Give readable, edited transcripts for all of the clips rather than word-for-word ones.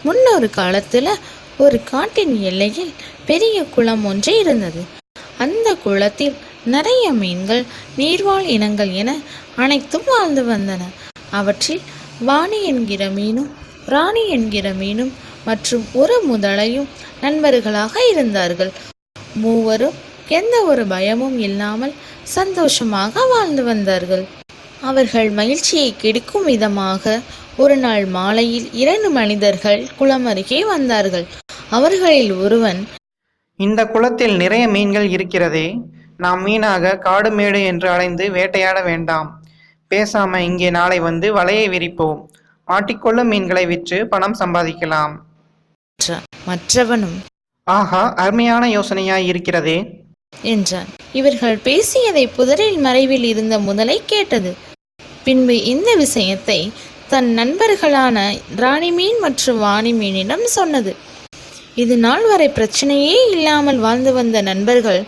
முன்னொரு காலத்தில் ஒரு காட்டின் எல்லையில் பெரிய குளம் ஒன்று இருந்தது. அந்த குளத்தில் நிறைய மீன்கள், நீர்வாழ் இனங்கள் என அனைத்தும் வாழ்ந்து வந்தன. அவற்றில் வாணி என்கிற மீனும் ராணி என்கிற மீனும் மற்றும் ஒரு முதலையும் நண்பர்களாக இருந்தார்கள். மூவரும் எந்த ஒரு பயமும் இல்லாமல் சந்தோஷமாக வாழ்ந்து வந்தார்கள். அவர்கள் மகிழ்ச்சியை கெடுக்கும் விதமாக ஒரு நாள் மாலையில் 2 மனிதர்கள் குளம் அருகே வந்தார்கள். அவர்களில் ஒருவன், இந்த குளத்தில் நிறைய மீன்கள் இருக்கிறதே, நாம் மீனாக காடு மேடு என்று அலைந்து வேட்டையாட வேண்டாம். பேசாம இங்கே நாளை வந்து வலையை விரிப்போம். மாட்டிக்கொள்ளும் மீன்களை விற்று பணம் சம்பாதிக்கலாம். மற்றவனும், ஆஹா, அருமையான யோசனையாய் இருக்கிறதே என்றான். இவர்கள் பேசியதை புதரில் மறைவில் இருந்த முதலை கேட்டது. பின்பு இந்த விஷயத்தை தன் நண்பர்களான ராணி மீன் மற்றும் வாணி மீனிடம் சொன்னது. இது நாள் வரை பிரச்சனையே இல்லாமல் வாழ்ந்து வந்த நண்பர்கள்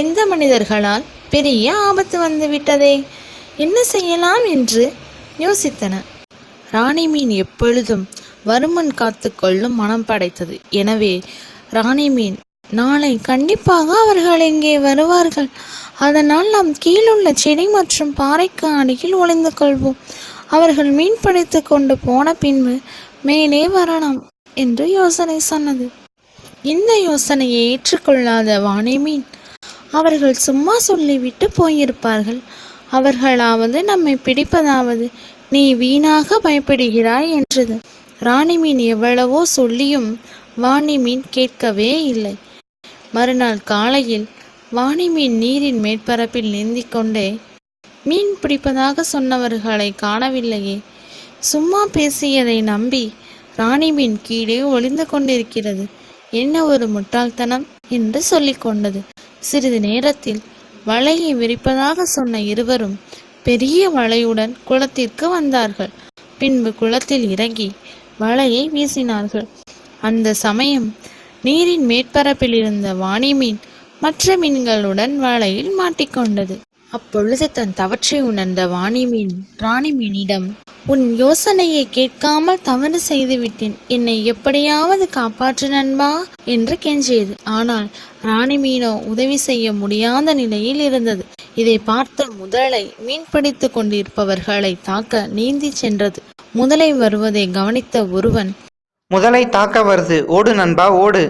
இந்த மனிதர்களால் பெரிய ஆபத்து வந்துவிட்டதே, என்ன செய்யலாம் என்று யோசித்தன. ராணி மீன் எப்பொழுதும் வருமன் காத்து கொள்ளும் மனம் படைத்தது. எனவே ராணி மீன், நாளை கண்டிப்பாக அவர்கள் இங்கே வருவார்கள். அதனால் நாம் கீழுள்ள செடி மற்றும் பாறைக்கு அடியில் ஒளிந்து கொள்வோம். அவர்கள் மீன் பிடித்து கொண்டு போன பின்பு மேலே வரலாம் என்று யோசனை சொன்னது. இந்த யோசனையை ஏற்றுக்கொள்ளாத வாணி மீன், அவர்கள் சும்மா சொல்லிவிட்டு போயிருப்பார்கள். அவர்களாவது நம்மை பிடிப்பதாவது, நீ வீணாக பயப்படுகிறாய் என்றது. ராணி மீன் எவ்வளவோ சொல்லியும் வாணி மீன் கேட்கவே இல்லை. மறுநாள் காலையில் வாணி மீன் நீரின் மேற்பரப்பில் நீந்திக் கொண்டே, மீன் பிடிப்பதாக சொன்னவர்களை காணவில்லையே, சும்மா பேசியதை நம்பி ராணி மீன் கீழே ஒளிந்து கொண்டிருக்கிறது, என்ன ஒரு முட்டாள்தனம் என்று சொல்லிக்கொண்டது. சிறிது நேரத்தில் வலையை விரிப்பதாக சொன்ன இருவரும் பெரிய வலையுடன் குளத்திற்கு வந்தார்கள். பின்பு குளத்தில் இறங்கி வலையை வீசினார்கள். அந்த சமயம் நீரின் மேற்பரப்பில் இருந்த வாணி மீன் மற்ற மீன்களுடன் வலையில் மாட்டிக்கொண்டது. அப்பொழுது தன் தவற்றை உணர்ந்த வாணி மீன் ராணி மீனிடம், உன் யோசனையை கேட்காமல் தவறு செய்துவிட்டேன், என்னை எப்படியாவது காப்பாற்று நண்பா என்று கெஞ்சியது. ஆனால் ராணி மீனோ உதவி செய்ய முடியாத நிலையில் இருந்தது. இதை பார்த்த முதலை மீன் பிடித்து கொண்டிருப்பவர்களை தாக்க நீந்தி சென்றது. முதலை வருவதை கவனித்த ஒருவன், முதலை தாக்க வருது, ஓடு நண்பா ஓடு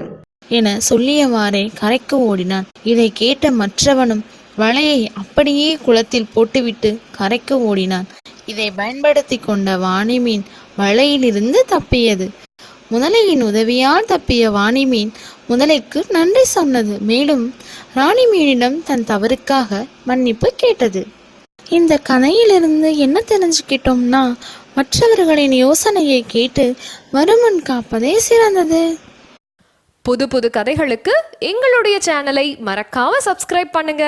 என சொல்லியவாறே கரைக்கு ஓடினான். இதை கேட்ட மற்றவனும் வலையை அப்படியே குளத்தில் போட்டுவிட்டு கரைக்கு ஓடினான். இதை பயன்படுத்தி கொண்ட வாணி மீன் வலையிலிருந்து தப்பியது. முதலையின் உதவியால் தப்பிய வாணி மீன் முதலைக்கு நன்றி சொன்னது. மேலும் ராணி மீனிடம் தன் தவறுக்காக மன்னிப்பு கேட்டது. இந்த கதையிலிருந்து என்ன தெரிஞ்சுக்கிட்டோம்னா, மற்றவர்களின் யோசனையை கேட்டு வருமுன் காப்பதே சிறந்தது. புது புது கதைகளுக்கு எங்களுடைய சேனலை மறக்காம சப்ஸ்கிரைப் பண்ணுங்க.